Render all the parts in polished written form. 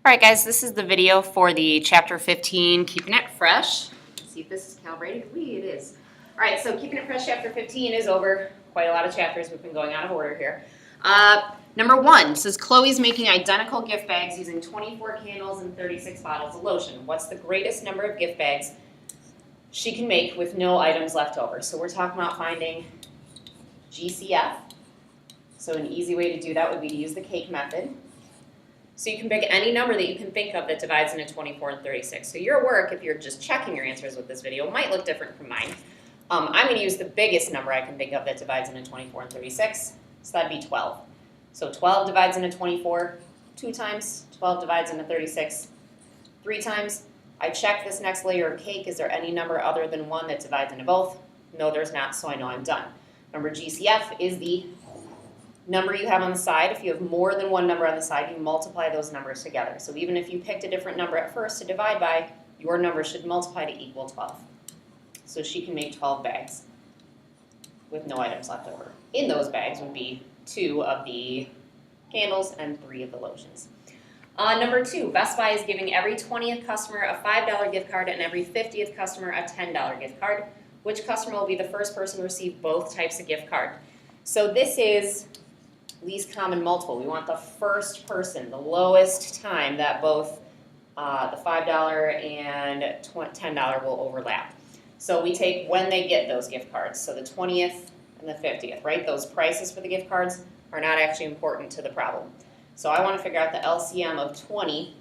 All right, guys, this is the video for the Chapter 15, Keeping It Fresh. Let's see if this is calibrated. It is. All right, so Keeping It Fresh Chapter 15 is over. Quite a lot of chapters. We've been going out of order here. Number 1 says Chloe's making identical gift bags using 24 candles and 36 bottles of lotion. What's the greatest number of gift bags she can make with no items left over? So we're talking about finding GCF. So an easy way to do that would be to use the cake method. So you can pick any number that you can think of that divides into 24 and 36. So your work, if you're just checking your answers with this video, might look different from mine. I'm going to use the biggest number I can think of that divides into 24 and 36. So that'd be 12. So 12 divides into 24 2 times. 12 divides into 36 3 times. I check this next layer of cake. Is there any number other than 1 that divides into both? No, there's not, so I know I'm done. Remember, GCF is the number you have on the side. If you have more than one number on the side, you multiply those numbers together. So even if you picked a different number at first to divide by, your number should multiply to equal 12. So she can make 12 bags with no items left over. In those bags would be 2 of the candles and 3 of the lotions. Number 2, Best Buy is giving every 20th customer a $5 gift card and every 50th customer a $10 gift card. Which customer will be the first person to receive both types of gift card? So this is least common multiple. We want the first person, the lowest time that both the $5 and $10 will overlap. So we take when they get those gift cards, so the 20th and the 50th, right? Those prices for the gift cards are not actually important to the problem. So I want to figure out the LCM of 20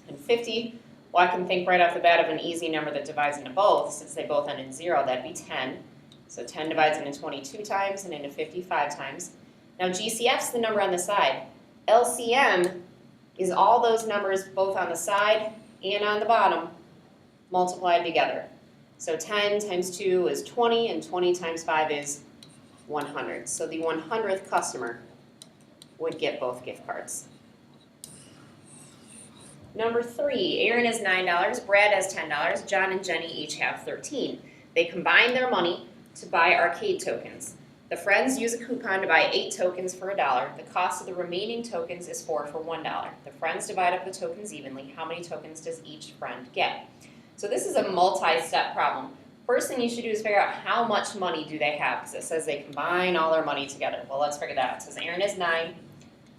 and 50. Well, I can think right off the bat of an easy number that divides into both. Since they both end in 0, that'd be 10. So 10 divides into 22 times and into 55 times. Now GCF's the number on the side. LCM is all those numbers both on the side and on the bottom multiplied together. So 10 times 2 is 20 and 20 times 5 is 100. So the 100th customer would get both gift cards. Number 3, Aaron has $9, Brad has $10, John and Jenny each have $13. They combine their money to buy arcade tokens. The friends use a coupon to buy 8 tokens for $1. The cost of the remaining tokens is 4 for $1. The friends divide up the tokens evenly. How many tokens does each friend get? So this is a multi-step problem. First thing you should do is figure out how much money do they have, because it says they combine all their money together. Well, let's figure that out. It says Aaron has 9,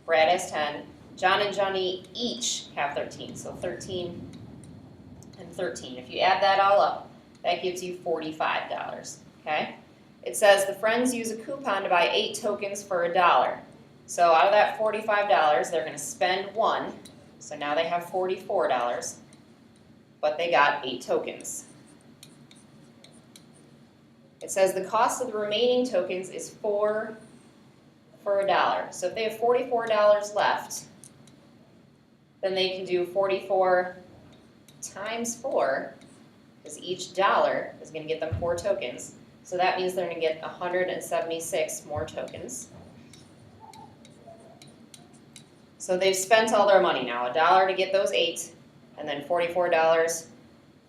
Brad has 10, John and Johnny each have 13. So 13 and 13. If you add that all up, that gives you $45, okay? It says the friends use a coupon to buy 8 tokens for $1. So out of that $45, they're going to spend 1. So now they have $44, but they got 8 tokens. It says the cost of the remaining tokens is 4 for $1. So if they have $44 left, then they can do 44 times 4, because each dollar is going to get them 4 tokens. So that means they're going to get 176 more tokens. So they've spent all their money now. $1 to get those 8, and then $44,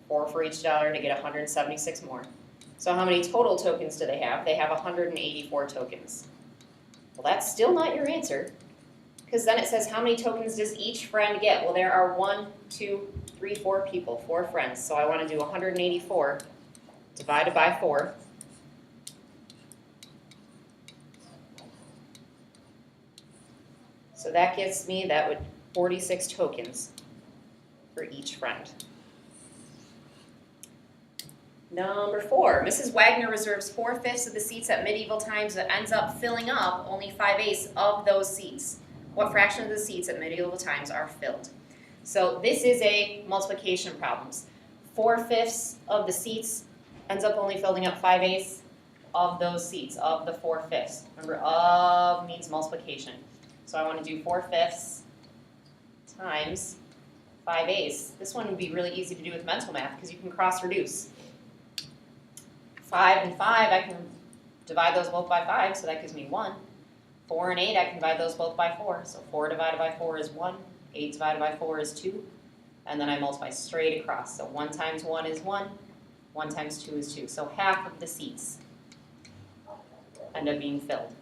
4 for each dollar to get 176 more. So how many total tokens do they have? They have 184 tokens. Well, that's still not your answer, because then it says how many tokens does each friend get? Well, there are 1, 2, 3, 4 people, 4 friends. So I want to do 184 divided by 4. So that gets me, 46 tokens for each friend. Number 4, Mrs. Wagner reserves 4/5 of the seats at Medieval Times but ends up filling up only 5/8 of those seats. What fraction of the seats at Medieval Times are filled? So this is a multiplication problem. 4/5 of the seats ends up only filling up 5/8 of those seats, of the 4/5. Remember, of means multiplication. So I want to do 4/5 times 5/8. This one would be really easy to do with mental math because you can cross reduce. 5 and 5, I can divide those both by 5, so that gives me 1. 4 and 8, I can divide those both by 4. So 4 divided by 4 is 1. 8 divided by 4 is 2. And then I multiply straight across. So 1 times 1 is 1. 1 times 2 is 2. So half of the seats end up being filled.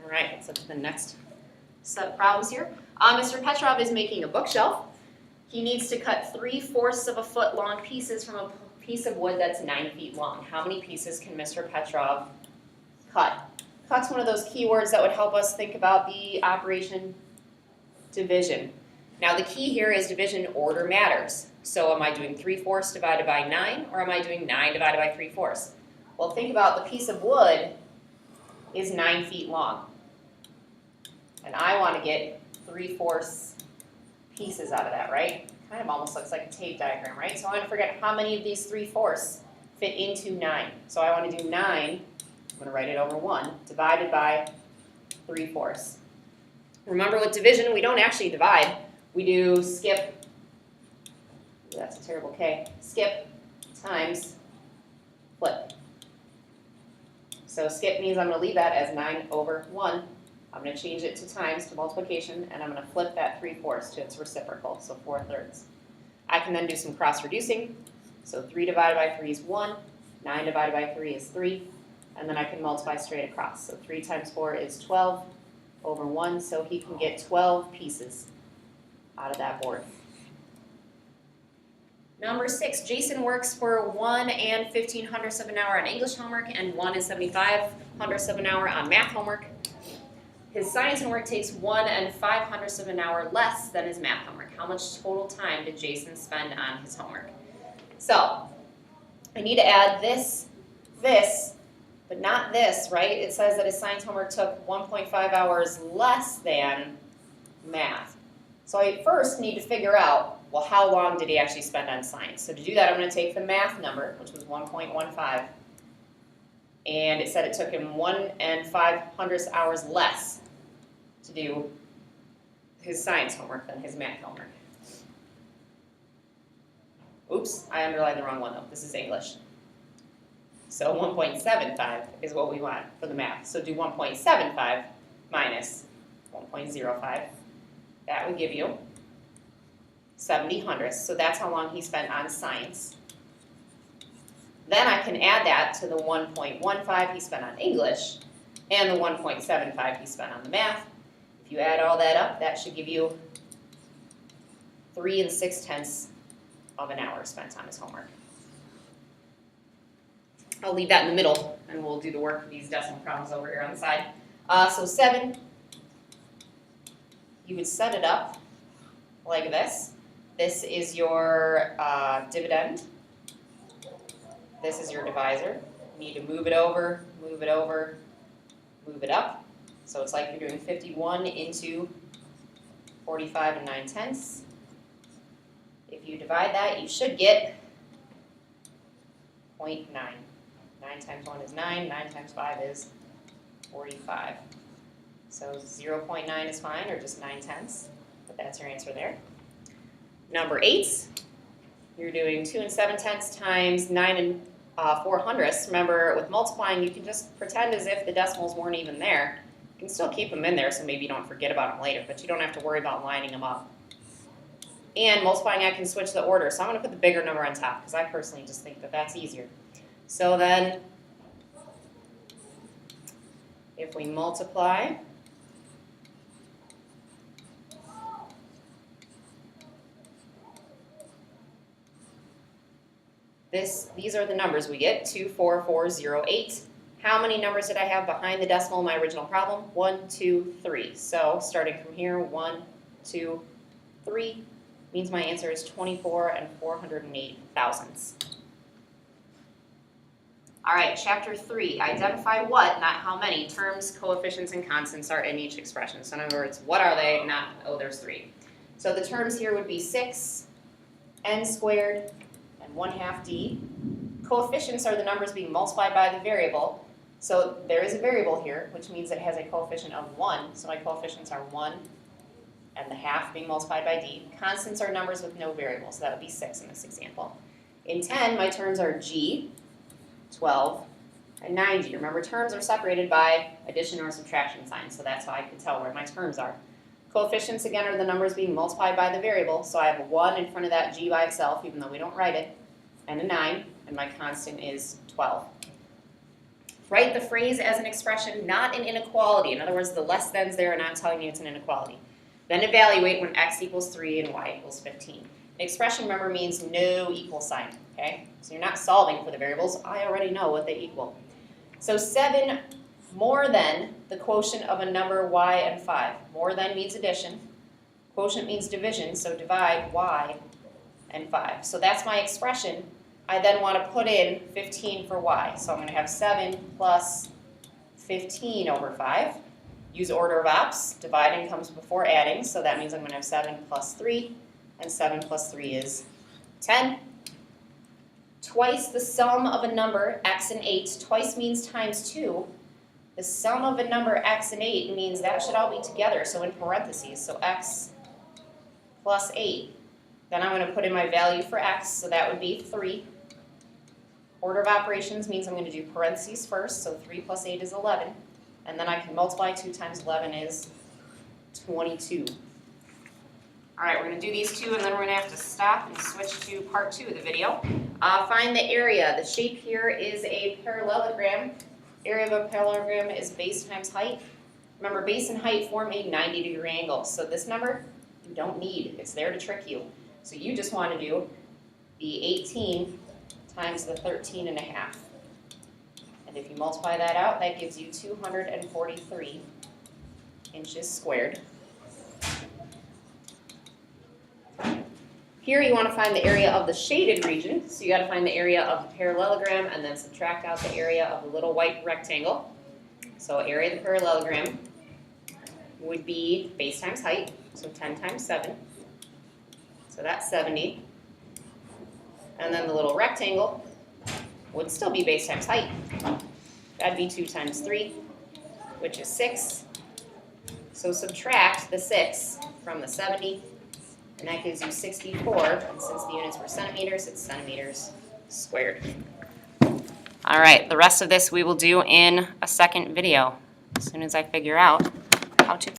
All right, let's look at the next set of problems here. Mr. Petrov is making a bookshelf. He needs to cut 3/4 of a foot long pieces from a piece of wood that's 9 feet long. How many pieces can Mr. Petrov cut? Cut's one of those keywords that would help us think about the operation division. Now the key here is division order matters. So am I doing 3/4 divided by 9, or am I doing 9 divided by 3/4? Well, think about the piece of wood is 9 feet long. And I want to get 3/4 pieces out of that, right? Kind of almost looks like a tape diagram, right? So I want to figure out how many of these 3/4 fit into 9. So I want to do 9, I'm going to write it over 1, divided by 3/4. Remember with division, we don't actually divide. We do skip, that's a terrible K, skip times flip. So skip means I'm going to leave that as 9/1. I'm going to change it to times, to multiplication, and I'm going to flip that 3/4 to its reciprocal, so 4/3. I can then do some cross reducing. So 3 divided by 3 is 1, 9 divided by 3 is 3, and then I can multiply straight across. So 3 times 4 is 12/1, so he can get 12 pieces out of that board. Number 6, Jason works for 1 and 15/100 of an hour on English homework and 1 and 75/100 of an hour on math homework. His science homework takes 1 and 5/100 of an hour less than his math homework. How much total time did Jason spend on his homework? So, I need to add this, but not this, right? It says that his science homework took 1.5 hours less than math. So I first need to figure out, well, how long did he actually spend on science? So to do that, I'm going to take the math number, which was 1.15, and it said it took him 1 and 5/100 hours less to do his science homework than his math homework. Oops, I underlined the wrong one though. This is English. So 1.75 is what we want for the math. So do 1.75 minus 1.05. That would give you 70/100. So that's how long he spent on science. Then I can add that to the 1.15 he spent on English and the 1.75 he spent on the math. If you add all that up, that should give you 3 6/10 of an hour spent on his homework. I'll leave that in the middle, and we'll do the work of these decimal problems over here on the side. So 7, you would set it up like this. This is your dividend. This is your divisor. You need to move it over, move it over, move it up. So it's like you're doing 51 into 45 and 9/10. If you divide that, you should get 0.9. 9 times 1 is 9, 9 times 5 is 45. So 0.9 is fine, or just 9/10, but that's your answer there. Number 8, you're doing 2 7/10 times 9 and 4/100. Remember, with multiplying, you can just pretend as if the decimals weren't even there. You can still keep them in there so maybe you don't forget about them later, but you don't have to worry about lining them up. And multiplying, I can switch the order, so I'm going to put the bigger number on top because I personally just think that that's easier. So then, if we multiply, these are the numbers we get, 2, 4, 4, 0, 8. How many numbers did I have behind the decimal in my original problem? 1, 2, 3. So starting from here, 1, 2, 3 means my answer is 24 and 408 thousandths. All right, chapter 3, identify what, not how many, terms, coefficients, and constants are in each expression. So in other words, what are they, not, oh, there's 3. So the terms here would be 6, n squared, and 1/2 d. Coefficients are the numbers being multiplied by the variable. So there is a variable here, which means it has a coefficient of 1. So my coefficients are 1 and the half being multiplied by d. Constants are numbers with no variable, so that would be 6 in this example. In 10, my terms are g, 12, and 9g. Remember, terms are separated by addition or subtraction signs, so that's how I can tell where my terms are. Coefficients, again, are the numbers being multiplied by the variable, so I have a 1 in front of that g by itself, even though we don't write it, and a 9, and my constant is 12. Write the phrase as an expression, not an inequality. In other words, the less than's there are not telling you it's an inequality. Then evaluate when x equals 3 and y equals 15. An expression, remember, means no equal sign, okay? So you're not solving for the variables. I already know what they equal. So 7 more than the quotient of a number y and 5. More than means addition. Quotient means division, so divide y and 5. So that's my expression. I then want to put in 15 for y. So I'm going to have 7 plus 15 over 5. Use order of ops. Dividing comes before adding, so that means I'm going to have 7 plus 3, and 7 plus 3 is 10. Twice the sum of a number, x and 8. Twice means times 2. The sum of a number, x and 8, means that should all be together, so in parentheses. So x plus 8. Then I'm going to put in my value for x, so that would be 3. Order of operations means I'm going to do parentheses first, so 3 plus 8 is 11. And then I can multiply 2 times 11 is 22. All right, we're going to do these two, and then we're going to have to stop and switch to part 2 of the video. Find the area. The shape here is a parallelogram. Area of a parallelogram is base times height. Remember, base and height form a 90-degree angle. So this number you don't need. It's there to trick you. So you just want to do the 18 times the 13 and a half. And if you multiply that out, that gives you 243 inches squared. Here you want to find the area of the shaded region. So you got to find the area of the parallelogram and then subtract out the area of the little white rectangle. So area of the parallelogram would be base times height, so 10 times 7. So that's 70. And then the little rectangle would still be base times height. That'd be 2 times 3, which is 6. So subtract the 6 from the 70, and that gives you 64. And since the units were centimeters, it's centimeters squared. All right, the rest of this we will do in a second video as soon as I figure out how to